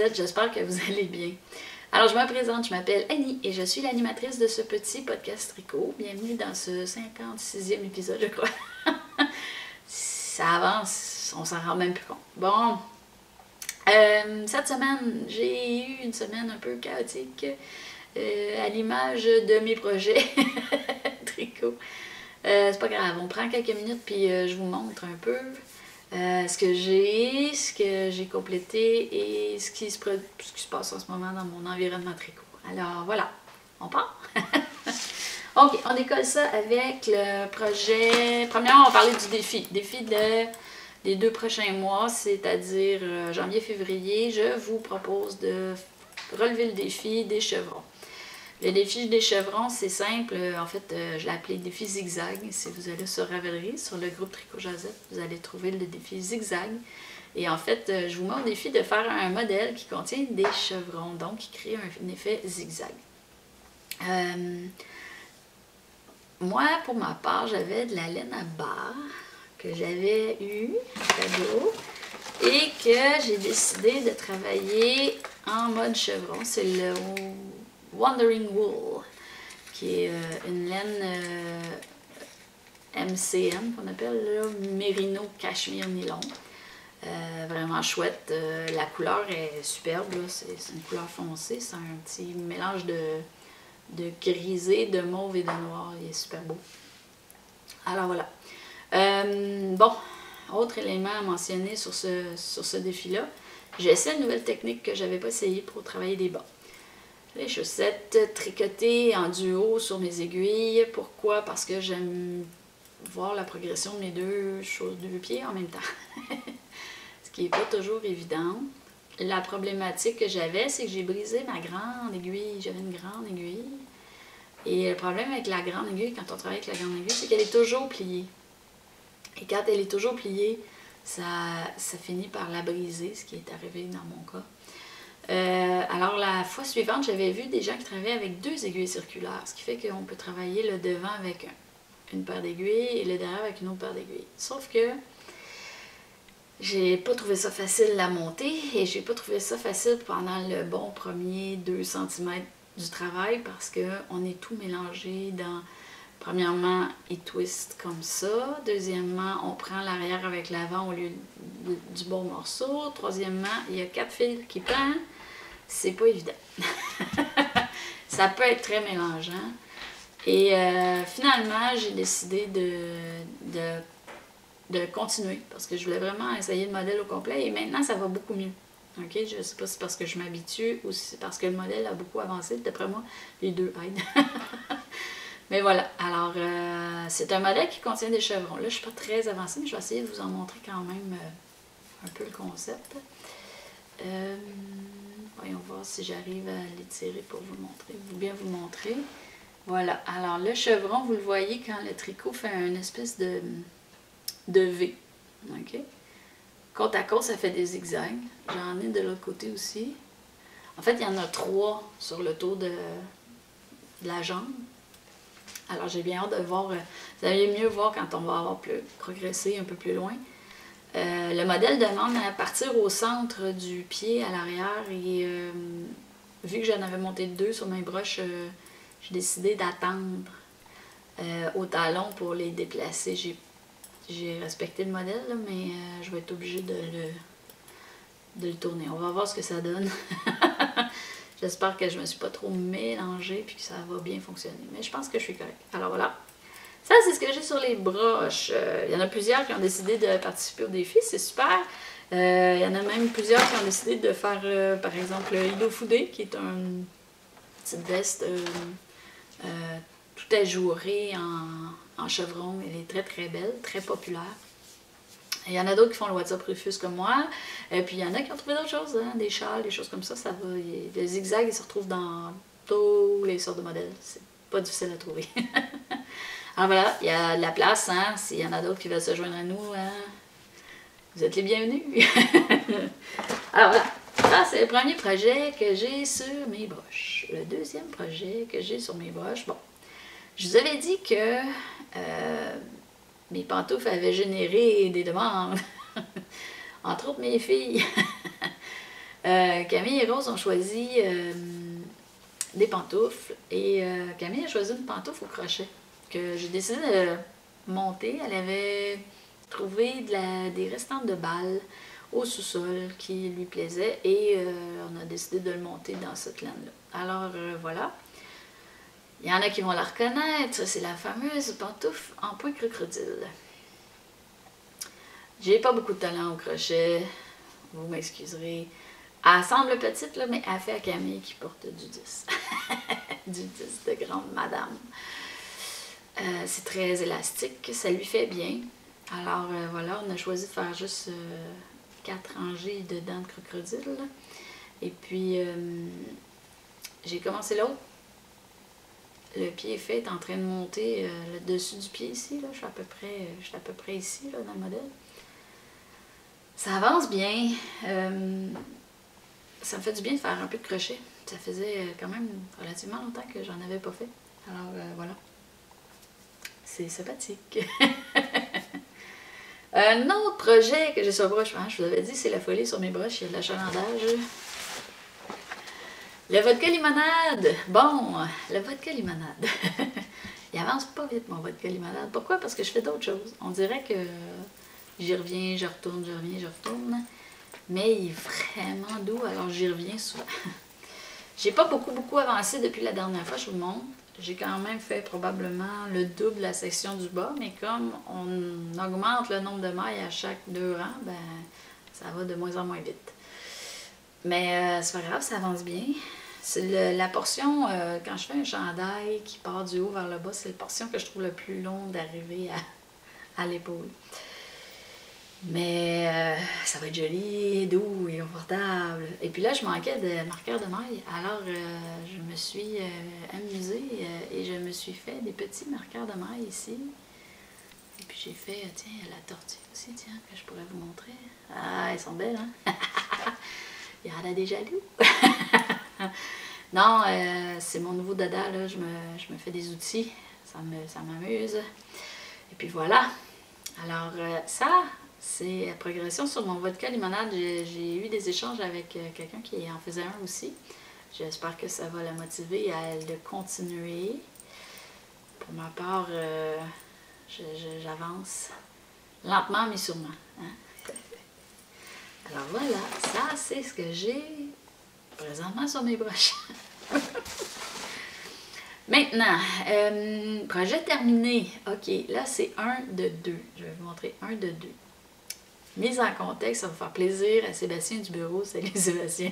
êtes? J'espère que vous allez bien. Alors, je me présente, je m'appelle Annie et je suis l'animatrice de ce petit podcast tricot. Bienvenue dans ce 56e épisode, je crois. Ça avance, on s'en rend même plus compte. Bon, cette semaine, j'ai eu une semaine un peu chaotique à l'image de mes projets tricot. C'est pas grave, on prend quelques minutes puis je vous montre un peu ce que j'ai complété et ce qui se passe en ce moment dans mon environnement tricot. Alors voilà, on part. Ok, on décolle ça avec le projet. Premièrement, on va parler du défi. Défi des 2 prochains mois, c'est-à-dire janvier-février. Je vous propose de relever le défi des chevrons. Le défi des chevrons, c'est simple. En fait, je l'ai appelé défi zigzag. Si vous allez sur Ravelry, sur le groupe Tricot Josette, vous allez trouver le défi zigzag. Et en fait, je vous mets au défi de faire un modèle qui contient des chevrons, donc qui crée un effet zigzag. Moi, pour ma part, j'avais de la laine à barre que j'avais eue en cadeau et que j'ai décidé de travailler en mode chevron. C'est le Wandering Wool, qui est une laine MCM qu'on appelle là, Merino Cashmere Nylon. Vraiment chouette. La couleur est superbe, c'est une couleur foncée, c'est un petit mélange de grisé, de mauve et de noir. Il est super beau. Alors voilà. Bon, autre élément à mentionner sur ce défi-là. J'ai essayé une nouvelle technique que je n'avais pas essayée pour travailler des bas. Les chaussettes tricotées en duo sur mes aiguilles. Pourquoi? Parce que j'aime voir la progression de mes deux pieds en même temps. Ce qui n'est pas toujours évident. La problématique que j'avais, c'est que j'ai brisé ma grande aiguille. J'avais une grande aiguille. Et le problème avec la grande aiguille, quand on travaille avec la grande aiguille, c'est qu'elle est toujours pliée. Et quand elle est toujours pliée, ça finit par la briser, ce qui est arrivé dans mon cas. Alors la fois suivante, j'avais vu des gens qui travaillaient avec 2 aiguilles circulaires, ce qui fait qu'on peut travailler le devant avec une paire d'aiguilles et le derrière avec une autre paire d'aiguilles. Sauf que j'ai pas trouvé ça facile à monter et j'ai pas trouvé ça facile pendant le bon premier 2 cm du travail parce qu'on est tout mélangé dans, premièrement, il twist comme ça. Deuxièmement, on prend l'arrière avec l'avant au lieu du bon morceau. Troisièmement, il y a 4 fils qui pendent. C'est pas évident. Ça peut être très mélangeant. Et finalement, j'ai décidé de continuer parce que je voulais vraiment essayer le modèle au complet et maintenant, ça va beaucoup mieux. Okay? Je ne sais pas si c'est parce que je m'habitue ou si c'est parce que le modèle a beaucoup avancé. D'après moi, les deux aident. Mais voilà, alors c'est un modèle qui contient des chevrons. Là, je ne suis pas très avancée, mais je vais essayer de vous en montrer quand même un peu le concept. Voyons voir si j'arrive à l'étirer pour vous montrer, bien vous montrer. Voilà, alors le chevron, vous le voyez quand le tricot fait une espèce de V. OK? Côte à côte, ça fait des zigzags. J'en ai de l'autre côté aussi. En fait, il y en a 3 sur le tour de la jambe. Alors, j'ai bien hâte de voir. Vous allez mieux voir quand on va avoir progressé un peu plus loin. Le modèle demande à partir au centre du pied à l'arrière. Et vu que j'en avais monté 2 sur mes broches, j'ai décidé d'attendre au talon pour les déplacer. J'ai respecté le modèle, là, mais je vais être obligée de le tourner. On va voir ce que ça donne. J'espère que je ne me suis pas trop mélangée et que ça va bien fonctionner. Mais je pense que je suis correcte. Alors voilà. Ça, c'est ce que j'ai sur les broches. Il y en a plusieurs qui ont décidé de participer au défi. C'est super. Il y en a même plusieurs qui ont décidé de faire, par exemple, Ido Foudé, qui est une petite veste tout ajourée en chevron. Elle est très, très belle, très populaire. Il y en a d'autres qui font le WhatsApp Rufus comme moi. Et puis il y en a qui ont trouvé d'autres choses, hein, des châles, des choses comme ça. Le zigzag, il se retrouve dans tous les sortes de modèles. C'est pas difficile à trouver. Alors voilà, il y a de la place. Hein, s'il y en a d'autres qui veulent se joindre à nous, hein, vous êtes les bienvenus. Alors voilà, ça c'est le premier projet que j'ai sur mes broches. Le deuxième projet que j'ai sur mes broches, bon, je vous avais dit que mes pantoufles avaient généré des demandes, entre autres mes filles. Camille et Rose ont choisi des pantoufles et Camille a choisi une pantoufle au crochet que j'ai décidé de monter. Elle avait trouvé des restants de balles au sous-sol qui lui plaisaient et on a décidé de le monter dans cette laine-là. Alors voilà. Il y en a qui vont la reconnaître, c'est la fameuse pantoufle en point crocodile. J'ai pas beaucoup de talent au crochet, vous m'excuserez. Elle semble petite, là, mais elle fait à Camille qui porte du 10. Du 10 de grande madame. C'est très élastique, ça lui fait bien. Alors voilà, on a choisi de faire juste 4 rangées de dents de crocodile. Et puis, j'ai commencé l'autre. Le pied est fait, est en train de monter le dessus du pied ici. Là. Je suis à peu près ici, là, dans le modèle. Ça avance bien. Ça me fait du bien de faire un peu de crochet. Ça faisait quand même relativement longtemps que j'en avais pas fait. Alors voilà. C'est sympathique. Un autre projet que j'ai sur broche, je vous avais dit, c'est la folie sur mes broches, il y a de l'achalandage. Le vodka limonade. Bon, le vodka limonade. Il avance pas vite, mon vodka limonade. Pourquoi? Parce que je fais d'autres choses. On dirait que j'y reviens, je retourne, j'y reviens, je retourne. Mais il est vraiment doux, alors j'y reviens souvent. J'ai pas beaucoup avancé depuis la dernière fois, je vous montre. J'ai quand même fait probablement le double de la section du bas, mais comme on augmente le nombre de mailles à chaque 2 rangs, ben ça va de moins en moins vite. Mais c'est pas grave, ça avance bien. La portion, quand je fais un chandail qui part du haut vers le bas, c'est la portion que je trouve le plus long d'arriver à l'épaule. Mais ça va être joli, doux et confortable. Et puis là, je manquais de marqueurs de mailles. Alors, je me suis amusée et je me suis fait des petits marqueurs de mailles ici. Et puis j'ai fait, tiens, la tortue aussi, tiens, que je pourrais vous montrer. Ah, elles sont belles, hein? Il y en a des jaloux. Non, c'est mon nouveau dada, là. Je me fais des outils. Ça m'amuse. Et puis voilà. Alors, ça, c'est la progression sur mon vodka limonade. J'ai eu des échanges avec quelqu'un qui en faisait un aussi. J'espère que ça va la motiver à le continuer. Pour ma part, j'avance lentement mais sûrement. Hein? Alors voilà, ça c'est ce que j'ai présentement sur mes broches. Maintenant, projet terminé. Ok, là c'est un de 2. Je vais vous montrer un de 2. Mise en contexte, ça va faire plaisir à Sébastien du bureau. Salut Sébastien.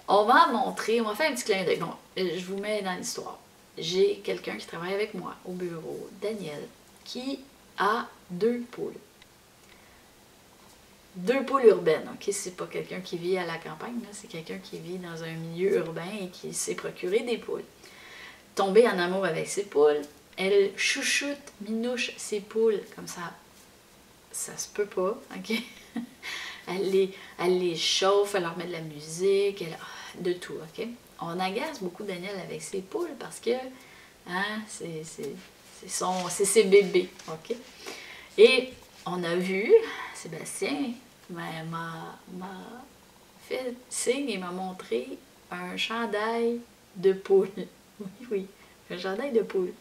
On va faire un petit clin d'œil. Bon, je vous mets dans l'histoire. J'ai quelqu'un qui travaille avec moi au bureau, Daniel, qui a 2 poules. 2 poules urbaines, ok? C'est pas quelqu'un qui vit à la campagne, c'est quelqu'un qui vit dans un milieu urbain et qui s'est procuré des poules. Tombée en amour avec ses poules, elle chouchoute, minouche ses poules, comme ça se peut pas, ok? Elle les chauffe, elle leur met de la musique, de tout, ok? On agace beaucoup Daniel avec ses poules parce que hein, c'est ses bébés, ok? Et on a vu, Sébastien m'a fait signe et m'a montré un chandail de poule. Oui, oui, un chandail de poule.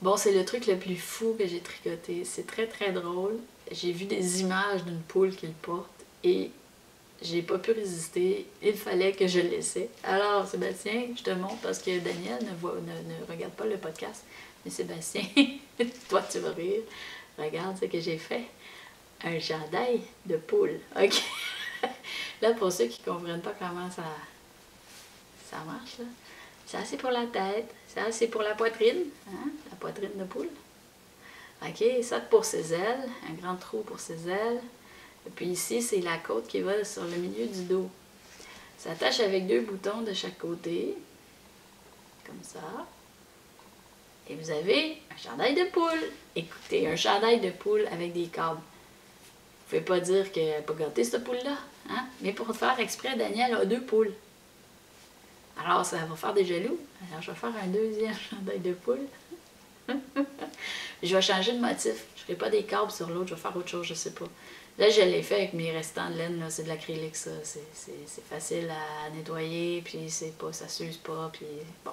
Bon, c'est le truc le plus fou que j'ai tricoté. C'est très, très drôle. J'ai vu des images d'une poule qu'il porte et j'ai pas pu résister. Il fallait que je le laissais. Alors, Sébastien, je te montre parce que Daniel ne regarde pas le podcast. Mais Sébastien, toi, tu vas rire. Regarde ce que j'ai fait. Un chandail de poule. OK? Là, pour ceux qui ne comprennent pas comment ça marche, là. C'est assez pour la tête, c'est assez pour la poitrine, hein? La poitrine de poule. OK, ça pour ses ailes, un grand trou pour ses ailes. Et puis ici, c'est la côte qui va sur le milieu du dos. Ça attache avec 2 boutons de chaque côté, comme ça. Et vous avez un chandail de poule. Écoutez, un chandail de poule avec des câbles. Vous ne pouvez pas dire qu'elle n'a pas gâté cette poule-là. Hein? Mais pour faire exprès, Daniel a 2 poules. Alors, ça va faire des jaloux. Alors, je vais faire un 2e chandail de poule. Je vais changer de motif. Je ne ferai pas des câbles sur l'autre, je vais faire autre chose, je ne sais pas. Là, je l'ai fait avec mes restants de laine, c'est de l'acrylique, ça. C'est facile à nettoyer, puis c'est pas, ça s'use pas, puis bon.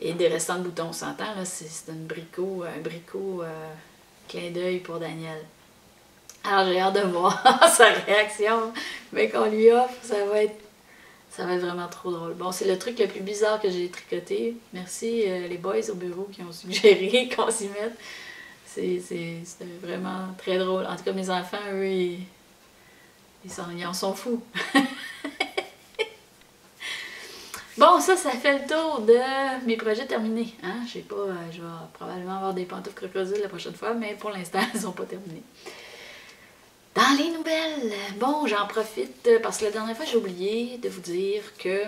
Et des restants de boutons, on s'entend, là, c'est un bricot clin d'œil pour Daniel. Alors, j'ai hâte de voir sa réaction, mais qu'on lui offre, ça va être vraiment trop drôle. Bon, c'est le truc le plus bizarre que j'ai tricoté. Merci les boys au bureau qui ont suggéré qu'on s'y mette. C'était vraiment très drôle. En tout cas, mes enfants, eux, ils en sont fous. Bon, ça fait le tour de mes projets terminés. Hein? Je sais pas, je vais probablement avoir des pantoufles crocodiles la prochaine fois, mais pour l'instant, elles sont pas terminées. Dans les nouvelles, bon, j'en profite parce que la dernière fois, j'ai oublié de vous dire que,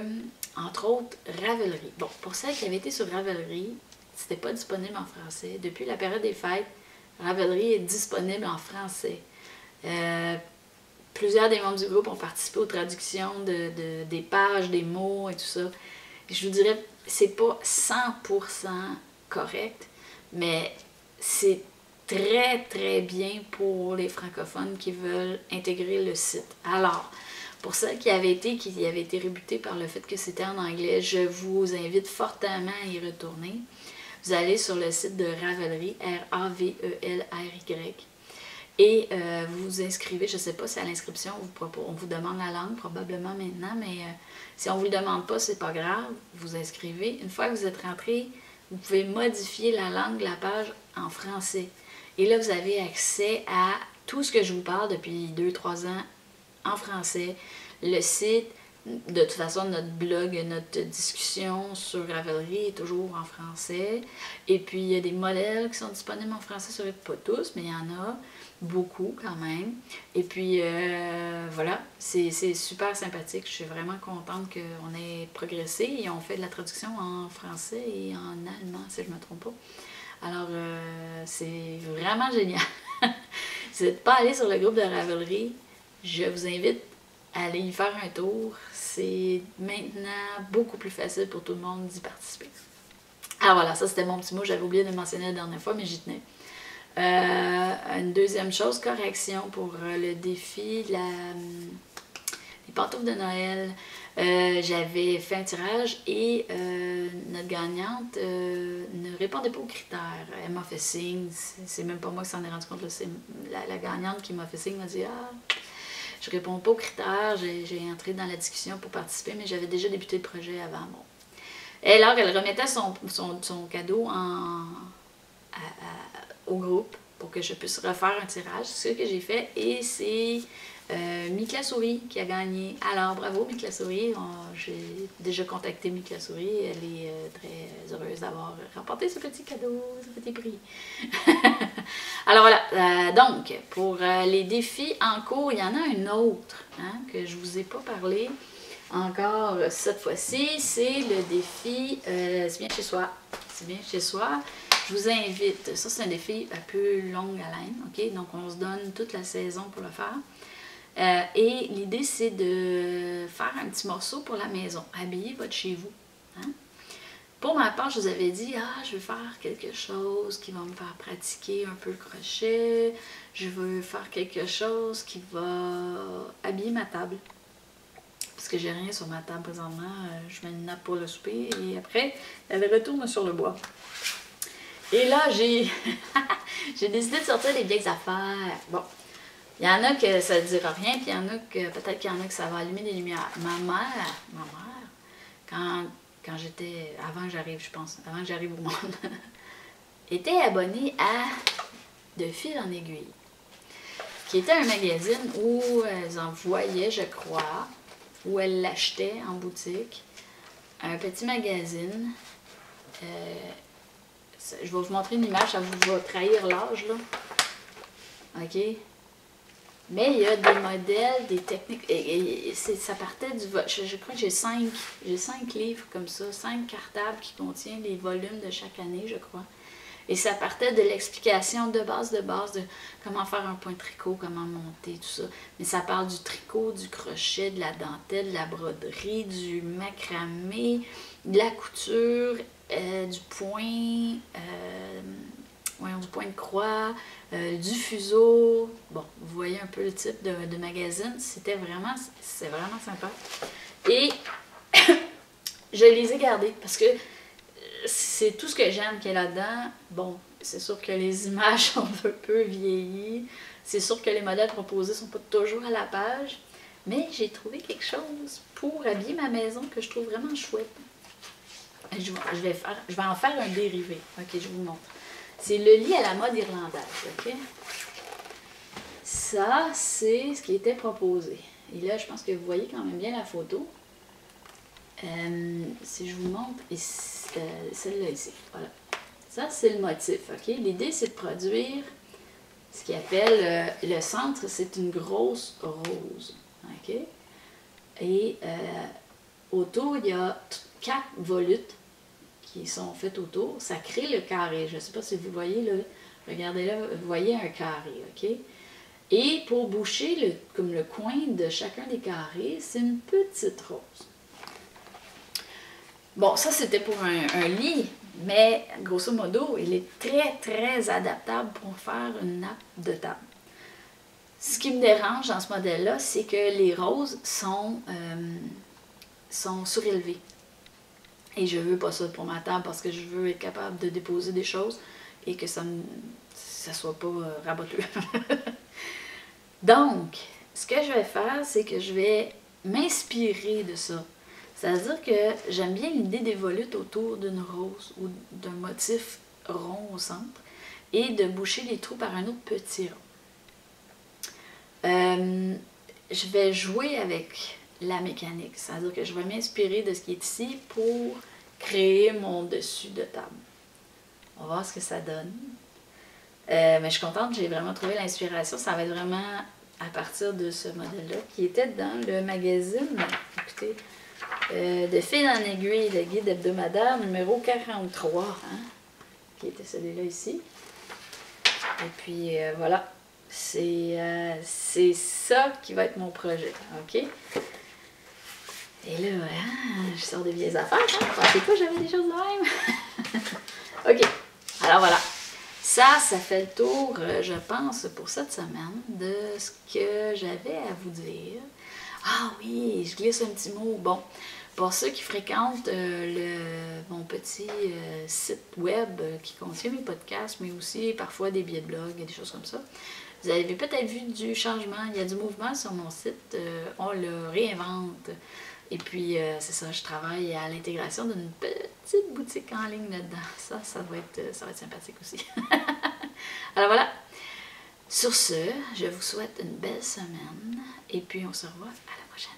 entre autres, Ravelry. Bon, pour celles qui avaient été sur Ravelry, c'était pas disponible en français. Depuis la période des fêtes, Ravelry est disponible en français. Plusieurs des membres du groupe ont participé aux traductions des pages, des mots et tout ça. Je vous dirais, c'est pas 100% correct, mais c'est très très bien pour les francophones qui veulent intégrer le site. Alors, pour celles qui avaient été rebutées par le fait que c'était en anglais, je vous invite fortement à y retourner. Vous allez sur le site de Ravelry, R-A-V-E-L-R-Y, et vous vous inscrivez. Je ne sais pas si à l'inscription, on vous demande la langue, probablement maintenant, mais si on ne vous le demande pas, c'est pas grave. Vous vous inscrivez. Une fois que vous êtes rentré, vous pouvez modifier la langue de la page en français. Et là, vous avez accès à tout ce que je vous parle depuis 2-3 ans en français. Le site, de toute façon, notre blog, notre discussion sur Ravelry est toujours en français. Et puis, il y a des modèles qui sont disponibles en français, pas tous, mais il y en a beaucoup quand même. Et puis, voilà, c'est super sympathique. Je suis vraiment contente qu'on ait progressé et on fait de la traduction en français et en allemand, si je ne me trompe pas. Alors, c'est vraiment génial. Si vous n'êtes pas allé sur le groupe de Ravelry, je vous invite à aller y faire un tour. C'est maintenant beaucoup plus facile pour tout le monde d'y participer. Alors voilà, ça c'était mon petit mot. J'avais oublié de le mentionner la dernière fois, mais j'y tenais. Une deuxième chose, correction pour le défi, les pantoufles de Noël. J'avais fait un tirage et notre gagnante ne répondait pas aux critères. Elle m'a fait signe, c'est même pas moi qui s'en ai rendu compte, c'est la gagnante qui m'a fait signe, m'a dit « Ah, je réponds pas aux critères, j'ai entré dans la discussion pour participer, mais j'avais déjà débuté le projet avant. » Bon. Et alors, elle remettait son cadeau au groupe pour que je puisse refaire un tirage. C'est ce que j'ai fait et c'est Mick la Souris qui a gagné. Alors, bravo Mick la Souris. J'ai déjà contacté Mick la Souris. Elle est très heureuse d'avoir remporté ce petit cadeau, ce petit prix. Alors voilà, donc pour les défis en cours, il y en a un autre hein, que je ne vous ai pas parlé encore cette fois-ci. C'est le défi C'est bien chez soi. C'est bien chez soi. Je vous invite, ça c'est un défi un peu longue haleine, ok? Donc on se donne toute la saison pour le faire. Et l'idée c'est de faire un petit morceau pour la maison, habiller votre chez vous. Hein? Pour ma part, je vous avais dit, je veux faire quelque chose qui va me faire pratiquer un peu le crochet, je veux faire quelque chose qui va habiller ma table. Parce que j'ai rien sur ma table présentement, je mets une nappe pour le souper et après, elle retourne sur le bois. Et là, j'ai décidé de sortir les vieilles affaires. Bon, il y en a que ça ne dira rien, puis il y en a que peut-être qu'il y en a que ça va allumer des lumières. Ma mère, quand j'étais, avant que j'arrive, je pense, avant que j'arrive au monde, était abonnée à De Fil en Aiguille, qui était un magazine où elles envoyaient, je crois, où elles l'achetaient en boutique, un petit magazine. Je vais vous montrer une image, ça vous va trahir l'âge, là. OK? Mais il y a des modèles, des techniques, et ça partait du... Je crois que j'ai 5 livres comme ça, 5 cartables qui contiennent les volumes de chaque année, je crois. Et ça partait de l'explication de base de comment faire un point tricot, comment monter, tout ça. Mais ça parle du tricot, du crochet, de la dentelle, de la broderie, du macramé, de la couture, du point point de croix, du fuseau. Bon, vous voyez un peu le type de magazine. C'est vraiment sympa. Et je les ai gardés parce que c'est tout ce que j'aime qui est là-dedans. Bon, c'est sûr que les images sont un peu vieillies. C'est sûr que les modèles proposés ne sont pas toujours à la page. Mais j'ai trouvé quelque chose pour habiller ma maison que je trouve vraiment chouette. Je vais en faire un dérivé. Ok, je vous montre. C'est le lit à la mode irlandaise. Ok? Ça, c'est ce qui était proposé. Et là, je pense que vous voyez quand même bien la photo. Si je vous montre, celle-là ici. Voilà. Ça, c'est le motif. Ok? L'idée, c'est de produire ce qu'ils appelle le centre, c'est une grosse rose. Ok? Et autour, il y a 4 volutes qui sont faites autour. Ça crée le carré. Je ne sais pas si vous voyez, là, regardez là, vous voyez un carré. Ok? Et pour boucher comme le coin de chacun des carrés, c'est une petite rose. Bon, ça c'était pour un lit, mais grosso modo, il est très adaptable pour faire une nappe de table. Ce qui me dérange dans ce modèle-là, c'est que les roses sont surélevées. Et je veux pas ça pour ma table parce que je veux être capable de déposer des choses et que ça soit pas raboteux. Donc, ce que je vais faire, c'est que je vais m'inspirer de ça. C'est-à-dire que j'aime bien l'idée des volutes autour d'une rose ou d'un motif rond au centre et de boucher les trous par un autre petit rond. Je vais jouer avec la mécanique, c'est-à-dire que je vais m'inspirer de ce qui est ici pour créer mon dessus de table. On va voir ce que ça donne. Mais je suis contente, j'ai vraiment trouvé l'inspiration. Ça va être vraiment à partir de ce modèle-là qui était dans le magazine, écoutez, de fil en aiguille, le guide hebdomadaire numéro 43, hein, qui était celui-là ici. Et puis voilà, c'est ça qui va être mon projet, ok? Et là, je sors des vieilles affaires, hein? Pensez pas que j'avais des choses de même? Ok, alors voilà. Ça fait le tour, je pense, pour cette semaine, de ce que j'avais à vous dire. Ah oui, je glisse un petit mot. Bon, pour ceux qui fréquentent mon petit site web qui contient mes podcasts, mais aussi parfois des billets de blog et des choses comme ça, vous avez peut-être vu du changement. Il y a du mouvement sur mon site. On le réinvente. Et puis, c'est ça, je travaille à l'intégration d'une petite boutique en ligne là-dedans. Ça va être sympathique aussi. Alors voilà. Sur ce, je vous souhaite une belle semaine. Et puis, on se revoit à la prochaine.